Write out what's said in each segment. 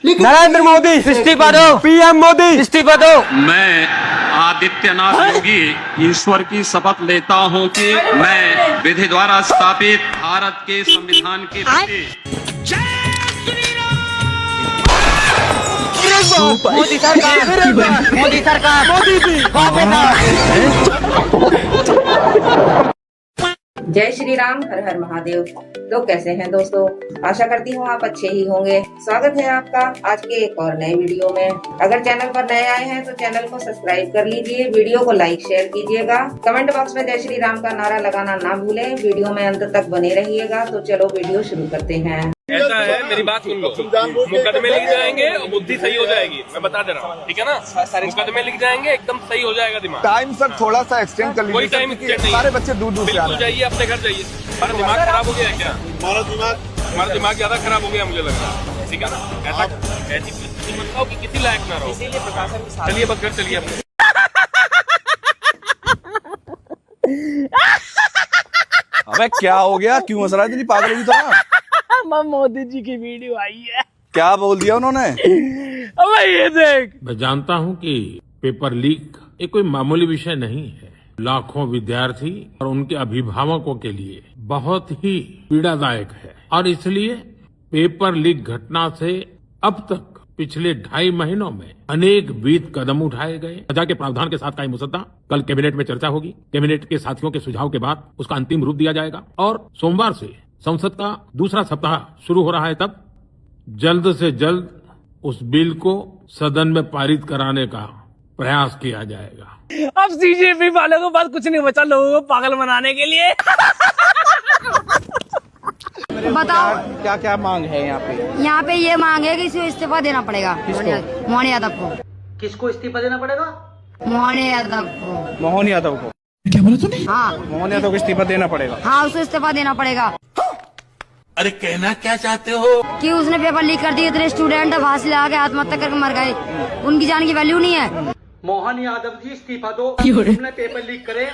नरेंद्र मोदी इस्तीफा दो, पीएम मोदी इस्तीफा दो। मैं आदित्यनाथ योगी ईश्वर की शपथ लेता हूं कि मैं विधि द्वारा स्थापित भारत के संविधान के प्रति मोदी सरकार, मोदी सरकार, मोदी जी जय श्री राम, हर हर महादेव। तो कैसे हैं दोस्तों, आशा करती हूँ आप अच्छे ही होंगे। स्वागत है आपका आज के एक और नए वीडियो में। अगर चैनल पर नए आए हैं तो चैनल को सब्सक्राइब कर लीजिए, वीडियो को लाइक शेयर कीजिएगा, कमेंट बॉक्स में जय श्री राम का नारा लगाना ना भूलें। वीडियो में अंत तक बने रहिएगा। तो चलो वीडियो शुरू करते हैं। ऐसा है, मेरी बात सुन लो। मुकदमे लिख जाएंगे और बुद्धि सही हो जाएगी, मैं बता दे रहा हूँ, ठीक है ना। मुकदमे लिख जाएंगे, एकदम सही हो जाएगा दिमाग। टाइम सर थोड़ा सा एक्सटेंड कर लीजिए। कोई टाइम एक्सटेंड नहीं, सारे बच्चे दूर दूर से आ बिल्कुल रहे हैं। जाइए, अपने घर जाइए। हमारा दिमाग खराब हो गया है क्या? हमारा दिमाग ज्यादा खराब हो गया मुझे लग रहा है, ठीक है ना। ऐसा ऐसी परिस्थिति मत लाओ कि किसी लायक ना रहो। चलिए बस घर चलिए अपने। अबे क्या हो गया, क्यों हंस रहा है इतनी पागल की तरह? मोदी जी की वीडियो आई है। क्या बोल दिया उन्होंने? अबे ये देख, मैं जानता हूं कि पेपर लीक एक कोई मामूली विषय नहीं है। लाखों विद्यार्थी और उनके अभिभावकों के लिए बहुत ही पीड़ादायक है और इसलिए पेपर लीक घटना से अब तक पिछले 2.5 महीनों में अनेक विध कदम उठाए गए। सजा के प्रावधान के साथ का ये मुसद्दा कल कैबिनेट में चर्चा होगी। कैबिनेट के साथियों के सुझाव के बाद उसका अंतिम रूप दिया जाएगा और सोमवार से संसद का दूसरा सप्ताह शुरू हो रहा है। तब जल्द से जल्द उस बिल को सदन में पारित कराने का प्रयास किया जाएगा। अब सीजेपी वालों को बस कुछ नहीं बचा लोगों को पागल बनाने के लिए। बताओ क्या क्या मांग है यहाँ पे? यहाँ पे ये मांग है कि इसको इस्तीफा देना पड़ेगा मोहन यादव को। किसको इस्तीफा देना पड़ेगा? मोहन यादव को। मोहन यादव को? हाँ मोहन यादव को इस्तीफा देना पड़ेगा। हाँ, उसको इस्तीफा देना पड़ेगा। अरे कहना क्या चाहते हो? कि उसने पेपर लीक कर दिए, इतने स्टूडेंट फांसी लगा के आत्महत्या करके मर गए, उनकी जान की वैल्यू नहीं है। मोहन यादव जी इस्तीफा दो, तुमने पेपर लीक करे।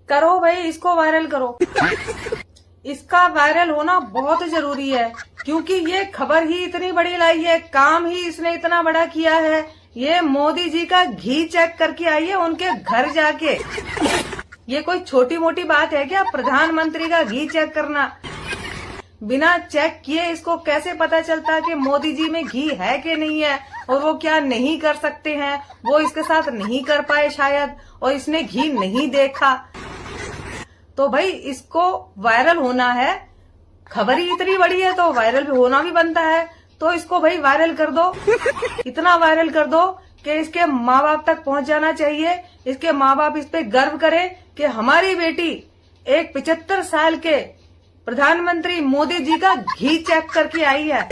करो भाई, इसको वायरल करो। इसका वायरल होना बहुत जरूरी है, क्योंकि ये खबर ही इतनी बड़ी लाई है, काम ही इसने इतना बड़ा किया है। ये मोदी जी का घी चेक करके आई है उनके घर जाके। ये कोई छोटी मोटी बात है क्या, प्रधानमंत्री का घी चेक करना? बिना चेक किए इसको कैसे पता चलता कि मोदी जी में घी है कि नहीं है, और वो क्या नहीं कर सकते हैं, वो इसके साथ नहीं कर पाए शायद, और इसने घी नहीं देखा। तो भाई इसको वायरल होना है, खबर ही इतनी बड़ी है तो वायरल भी होना भी बनता है। तो इसको भाई वायरल कर दो, इतना वायरल कर दो कि इसके माँ बाप तक पहुंच जाना चाहिए। इसके माँ बाप इस पे गर्व करें कि हमारी बेटी एक 75 साल के प्रधानमंत्री मोदी जी का घी चेक करके आई है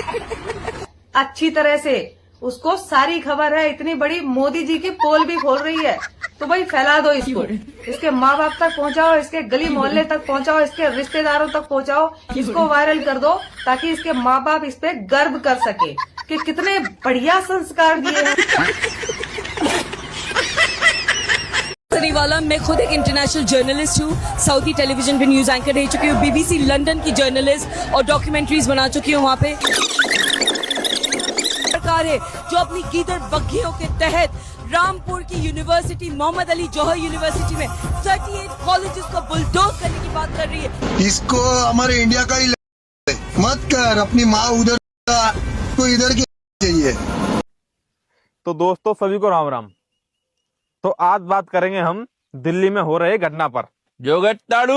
अच्छी तरह से। उसको सारी खबर है, इतनी बड़ी मोदी जी की पोल भी खोल रही है। तो भाई फैला दो इसको, इसके माँ बाप तक पहुंचाओ, इसके गली मोहल्ले तक पहुंचाओ, इसके रिश्तेदारों तक पहुंचाओ, इसको वायरल कर दो ताकि इसके माँ बाप इस पे गर्व कर सके कि कितने बढ़िया संस्कार दिए हैं। वाला मैं खुद एक इंटरनेशनल जर्नलिस्ट हूँ, सऊदी टेलीविजन पे न्यूज एंकर रह चुकी हूँ, बीबीसी लंदन की जर्नलिस्ट और डॉक्यूमेंट्रीज बना चुकी हूँ। वहाँ पे सरकार है जो अपनी गीदड़ बग्घियों के तहत रामपुर की यूनिवर्सिटी, मोहम्मद अली जौहर यूनिवर्सिटी में 38 कॉलेजेस को बुलडोज करने की बात कर रही है। इसको हमारे इंडिया का ही मत कर, अपनी माँ उधर तो इधर की चाहिए। तो दोस्तों सभी को राम राम। तो आज बात करेंगे हम दिल्ली में हो रहे घटना पर। जोगत्ताड़ू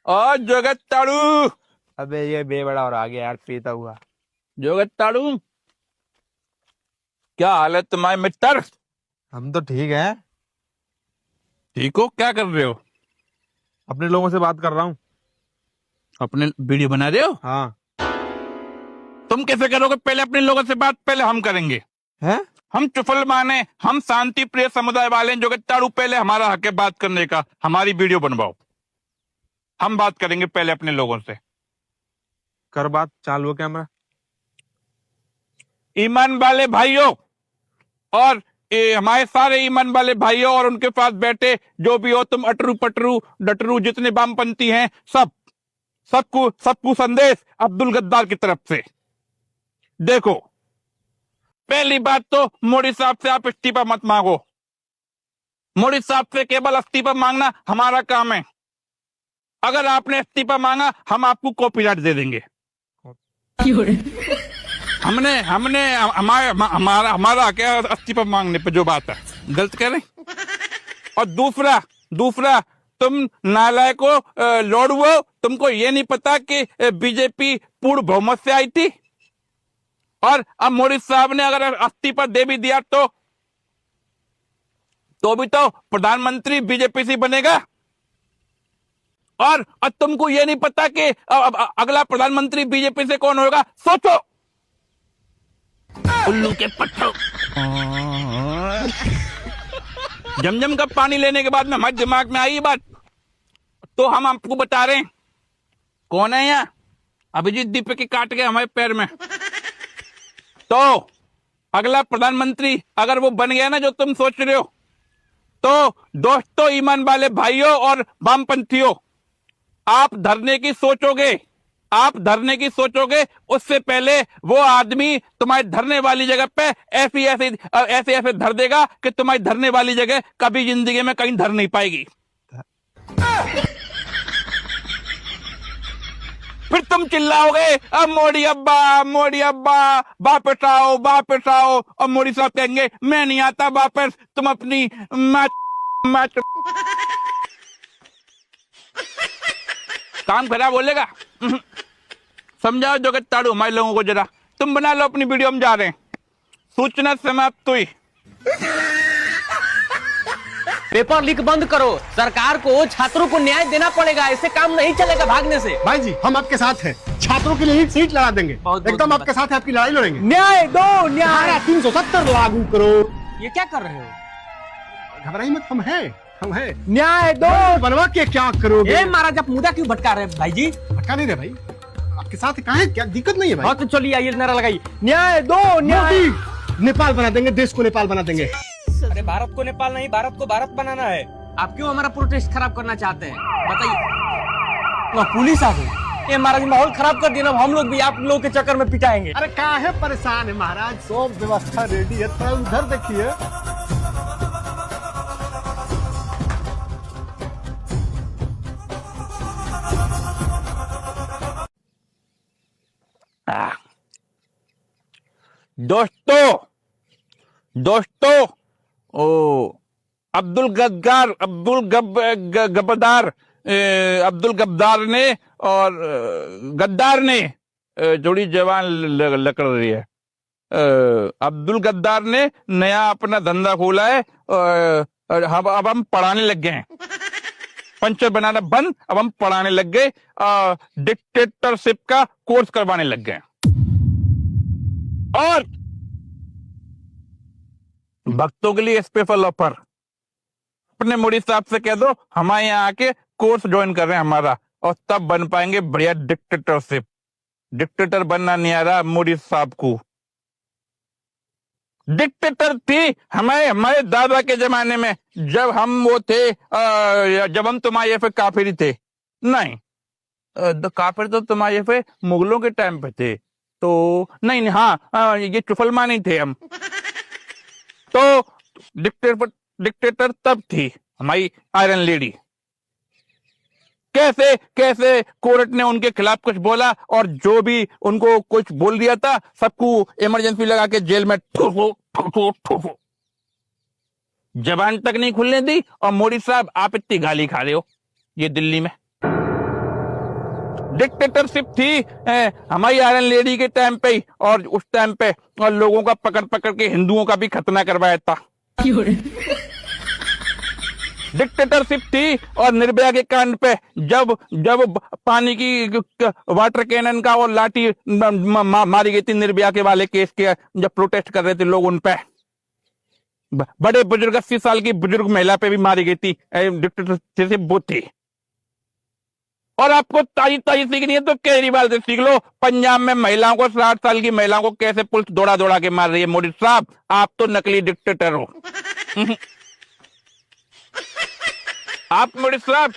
और जोगत्ताड़ू, अबे ये बेबड़ा और आ गया यार पीता हुआ। जोगत्ताड़ू क्या हाल है तुम्हारे मित्र? हम तो ठीक हैं। ठीक हो? क्या कर रहे हो? अपने लोगों से बात कर रहा हूँ। अपने वीडियो बना रहे हो? हाँ। तुम कैसे करोगे? पहले अपने लोगों से बात पहले हम करेंगे। हैं? हम चुफल माने, हम शांति प्रिय समुदाय वाले जोगत्ताड़ू, पहले हमारा हक है बात करने का। हमारी वीडियो बनवाओ, हम बात करेंगे पहले अपने लोगों से। कर बात, चालू है कैमरा। ईमान वाले भाइयों और हमारे सारे ईमान वाले भाइयों और उनके पास बैठे जो भी हो, तुम अटरू पटरू डटरू जितने वामपंथी हैं, सबको संदेश अब्दुल गद्दार की तरफ से। देखो, पहली बात तो मोदी साहब से आप इस्तीफा मत मांगो। मोदी साहब से केवल इस्तीफा मांगना हमारा काम है। अगर आपने इस्तीफा मांगा, हम आपको कॉपीराइट दे देंगे। हमारा क्या इस्तीफा मांगने पे जो बात है, गलत कह रहे। और दूसरा तुम नालायको लौड़ुओ, तुमको ये नहीं पता कि बीजेपी पूर्ण बहुमत से आई थी, और अब मोदी साहब ने अगर इस्तीफा दे भी दिया तो भी तो प्रधानमंत्री बीजेपी से बनेगा। और तुमको ये नहीं पता कि अगला प्रधानमंत्री बीजेपी से कौन होगा। सोचो उल्लू के पट्टो। जमजम का पानी लेने के बाद में हमारे दिमाग में आई बात, तो हम आपको बता रहे हैं कौन है यहाँ। अभिजीत दीपक के काट गए हमारे पैर में। तो अगला प्रधानमंत्री अगर वो बन गया ना जो तुम सोच रहे हो, तो दोस्तों, ईमान वाले भाइयों और वामपंथियों, आप धरने की सोचोगे उससे पहले वो आदमी तुम्हारी धरने वाली जगह पे ऐसे धर देगा कि तुम्हारी धरने वाली जगह कभी जिंदगी में कहीं धर नहीं पाएगी। फिर तुम चिल्लाओगे, अब मोदी अब्बा वापस आओ। और मोदी साहब कहेंगे, मैं नहीं आता वापस, तुम अपनी मैच काम खराब बोलेगा। समझाओ जगत ताड़ू हमारे लोगों को जरा। तुम बना लो अपनी वीडियो, हम जा रहे हैं। सूचना समाप्त हुई। पेपर लीक बंद करो। सरकार को छात्रों को न्याय देना पड़ेगा, ऐसे काम नहीं चलेगा भागने से। भाई जी, हम आपके साथ हैं। छात्रों के लिए ही सीट लड़ा देंगे। एकदम आपके साथ है, आपकी लड़ाई लड़ेंगे। न्याय दो, न्याय। 370 लागू करो। ये क्या कर रहे हो? घबराइए मत, हम हैं। न्याय दो। बनवा के क्या करोगे? महाराज, आप मुद्दा क्यों भटका रहे हैं भाई जी? भटका नहीं रहे भाई, आपके साथ कहाँ है, क्या दिक्कत नहीं है भाई। हाँ तो चलिए, आइए नारा लगाइए, न्याय दो, न्याय। नेपाल बना देंगे, देश को नेपाल बना देंगे। अरे भारत को नेपाल नहीं, भारत को भारत बनाना है। आप क्यों हमारा प्रोटेस्ट खराब करना चाहते हैं, बताइए। पुलिस आ गई। ये महाराज माहौल खराब कर दिया ना, हम लोग भी आप लोगों के चक्कर में पिटाएंगे। अरे काहे परेशान है महाराज, सब व्यवस्था रेडी है। थोड़ा उधर देखिए। दोस्तों, अब्दुल गद्दार ने और गद्दार ने जोड़ी जवान लकड़ रही है। अब्दुल गद्दार ने नया अपना धंधा खोला है, और अब हम पढ़ाने लग गए हैं। पंचर बनाना बंद, अब हम पढ़ाने लग गए, डिक्टेटरशिप का कोर्स करवाने लग गए। और भक्तों के लिए स्पेशल ऑफर, अपने मोदी साहब से कह दो हमारे यहाँ आके कोर्स ज्वाइन कर रहे हैं हमारा, और तब बन पाएंगे बढ़िया डिक्टेटरशिप। डिक्टेटर बनना नहीं आ रहा मोदी साहब को। डिक्टेटर थी हमारे दादा के जमाने में, जब हम वो थे, जब हम तुम्हारे पे काफिर थे। नहीं, काफिर तो तुम्हारे पे मुगलों के टाइम पे थे, तो नहीं, हाँ, ये चुफलमान ही थे हम। तो डिक्टेटर तब थी हमारी आयरन लेडी। कैसे कोर्ट ने उनके खिलाफ कुछ बोला, और जो भी उनको कुछ बोल दिया था सबको इमरजेंसी लगा के जेल में ठो जबान तक नहीं खुलने दी। और मोदी साहब, आप इतनी गाली खा रहे हो ये दिल्ली में। डिक्टेटरशिप थी हमारी आयरन लेडी के टाइम पे ही, और उस टाइम पे और लोगों का पकड़ के हिंदुओं का भी खतना करवाया था। डिक्टेटरशिप थी, और निर्भया के कांड पे जब पानी की वाटर कैनन का और लाठी मारी गई थी निर्भया के वाले केस के, जब प्रोटेस्ट कर रहे थे लोग उन पे, बड़े बुजुर्ग 80 साल की बुजुर्ग महिला पे भी मारी गई थी। डिक्टेटरशिप वो थी। और आपको ताजी ताजी सीखनी है तो केजरीवाल से सीख लो। पंजाब में महिलाओं को 60 साल की महिलाओं को कैसे पुलिस दौड़ा दौड़ा के मार रही है। मोदी साहब आप तो नकली डिक्टेटर हो। आप मोदी साहब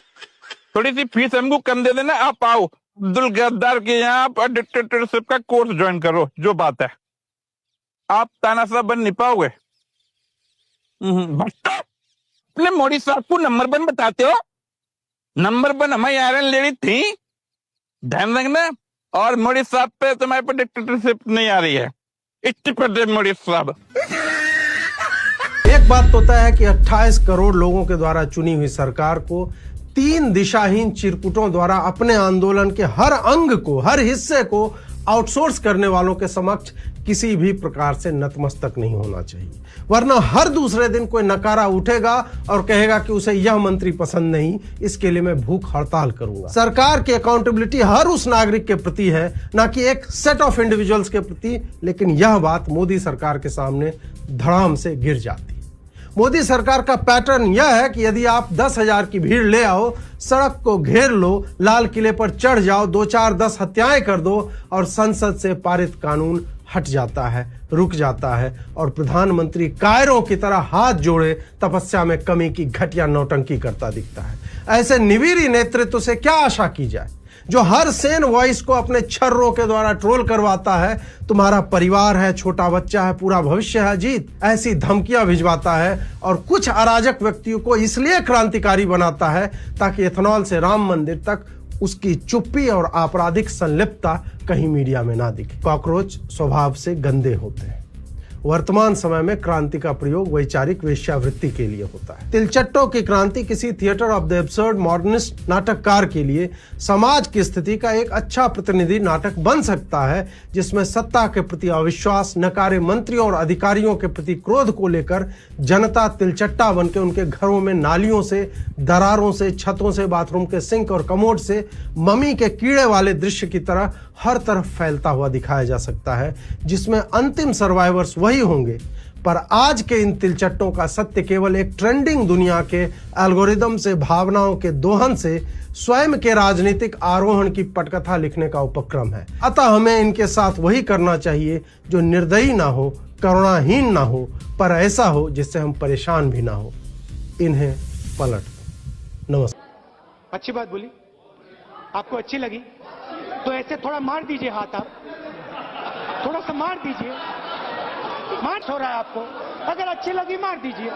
थोड़ी सी फीस हमको कम दे देना, आप आओ अब्दुल गद्दार के यहाँ पर डिक्टेटरशिप का कोर्स ज्वाइन करो। जो बात है आप तानाशाह बन नहीं पाओगे। अपने मोदी साहब को नंबर 1 बताते हो। नंबर 1 हमारी आयरन लेडी थी, ध्यान रखना। और मोदी साहब पे तुम्हारे पर डिक्टेटरशिप नहीं आ रही है। इतने मोदी साहब। एक बात तो तय है कि 28 करोड़ लोगों के द्वारा चुनी हुई सरकार को 3 दिशाहीन चिरकुटों द्वारा अपने आंदोलन के हर अंग को, हर हिस्से को आउटसोर्स करने वालों के समक्ष किसी भी प्रकार से नतमस्तक नहीं होना चाहिए, वरना हर दूसरे दिन कोई नकारा उठेगा और कहेगा कि उसे यह मंत्री पसंद नहीं, इसके लिए मैं भूख हड़ताल करूंगा। सरकार की अकाउंटेबिलिटी हर उस नागरिक के प्रति है, ना कि एक सेट ऑफ इंडिविजुअल्स के प्रति। लेकिन यह बात मोदी सरकार के सामने धड़ाम से गिर जाती है। मोदी सरकार का पैटर्न यह है कि यदि आप 10,000 की भीड़ ले आओ, सड़क को घेर लो, लाल किले पर चढ़ जाओ, 2-4-10 हत्याएं कर दो और संसद से पारित कानून हट जाता है, रुक जाता है और प्रधानमंत्री कायरों की तरह हाथ जोड़े तपस्या में कमी की घटिया नौटंकी करता दिखता है। ऐसे निवीरी नेतृत्व से क्या आशा की जाए, जो हर सेन वॉइस को अपने छर्रों के द्वारा ट्रोल करवाता है। तुम्हारा परिवार है, छोटा बच्चा है, पूरा भविष्य है जीत, ऐसी धमकियां भिजवाता है और कुछ अराजक व्यक्तियों को इसलिए क्रांतिकारी बनाता है ताकि एथेनॉल से राम मंदिर तक उसकी चुप्पी और आपराधिक संलिप्तता कहीं मीडिया में ना दिखे। कॉकरोच स्वभाव से गंदे होते हैं। वर्तमान समय में क्रांति का प्रयोग वैचारिक वेश्यावृत्ति के लिए होता है। तिलचट्टों की क्रांति किसी theatre of the absurd modernist नाटककार के लिए समाज की स्थिति का एक अच्छा प्रतिनिधि नाटक बन सकता है, जिसमें सत्ता के प्रति अविश्वास, नकारे मंत्रियों और अधिकारियों के प्रति क्रोध को लेकर जनता तिलचट्टा बन के उनके घरों में नालियों से, दरारों से, छतों से, बाथरूम के सिंक और कमोड से मम्मी के कीड़े वाले दृश्य की तरह हर तरफ फैलता हुआ दिखाया जा सकता है, जिसमें अंतिम सर्वाइवर्स वही होंगे। पर आज के इन तिलचट्टों का सत्य केवल एक ट्रेंडिंग दुनिया के एल्गोरिदम से, भावनाओं के दोहन से, स्वयं के राजनीतिक आरोहण की पटकथा लिखने का उपक्रम है। अतः हमें इनके साथ वही करना चाहिए जो निर्दयी ना हो, करुणाहीन ना हो, पर ऐसा हो जिससे हम परेशान भी ना हो। इन्हें पलट। नमस्कार। अच्छी बात बोली, आपको अच्छी लगी तो ऐसे थोड़ा मार दीजिए हाथ, आप थोड़ा सा मार दीजिए, मार हो रहा है आपको, अगर अच्छी लगी मार दीजिए।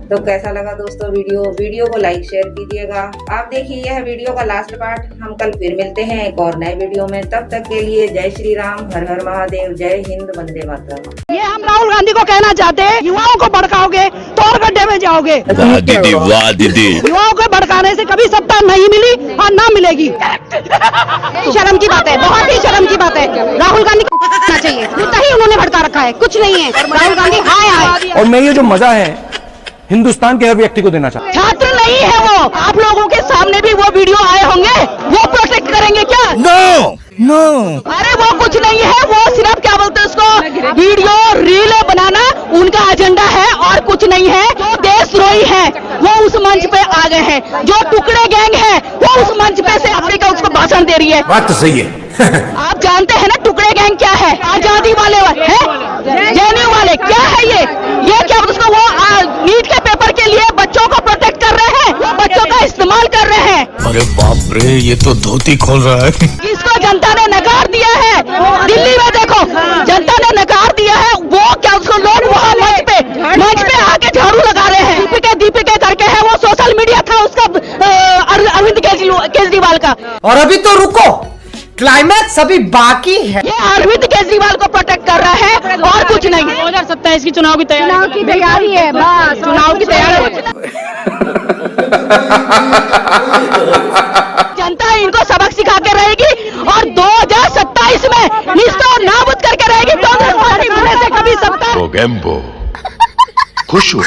तो कैसा लगा दोस्तों वीडियो को लाइक शेयर कीजिएगा। आप देखिए यह वीडियो का लास्ट पार्ट। हम कल फिर मिलते हैं एक और नए वीडियो में। तब तक के लिए जय श्री राम, हर हर महादेव, जय हिंद, वंदे मातरम। ये हम राहुल गांधी को कहना चाहते हैं, युवाओं को भड़काओगे तो और गड्ढे में जाओगे। दीदी वाह दीदी। युवाओं को भड़काने से कभी सत्ता नहीं मिली और ना मिलेगी। शर्म की बात है, बहुत ही शर्म की बात है। राहुल गांधी को कहना चाहिए, उतना ही उन्होंने भड़का रखा है, कुछ नहीं है। राहुल गांधी हाय। और मैं ये जो मजा है हिंदुस्तान के हर व्यक्ति को देना चाहता हूं। छात्र नहीं है वो, आप लोगों के सामने भी वो वीडियो आए होंगे, वो प्रोटेक्ट करेंगे क्या? नो। अरे वो कुछ नहीं है, वो सिर्फ क्या बोलते हैं उसको, वीडियो रील बनाना उनका एजेंडा है और कुछ नहीं है। जो देशद्रोही है वो उस मंच पे आ गए हैं, जो टुकड़े गैंग है वो उस मंच पे से अफ्रीका उसको भाषण दे रही है। बात तो सही है। आप जानते हैं ना टुकड़े गैंग क्या है? आजादी वाले है, जेएनयू वाले क्या है ये क्या उसको वो नीट के पेपर के लिए बच्चों को प्रोटेक्ट कर रहे हैं, बच्चों का इस्तेमाल कर रहे हैं। अरे बाप रे, ये तो धोती खोल रहा है। इसको जनता ने नकार दिया है। दिल्ली में देखो जनता ने नकार दिया है। वो क्या उसको लोग वहाँ मंच पे आके झाड़ू लगा रहे हैं। दीपिका करके है, वो सोशल मीडिया था उसका, अरविंद केजरीवाल का। और अभी तो रुको, क्लाइमैक्स अभी बाकी है। ये अरविंद केजरीवाल को प्रोटेक्ट कर रहा है और कुछ नहीं। 2027 की चुनाव की तैयारी है, बस चुनाव की तैयारी। जनता इनको सबक सिखा के रहेगी और 2027 में निस्तो नाबूद करके रहेगी। कांग्रेस पार्टी से कभी सत्ता खुश हो।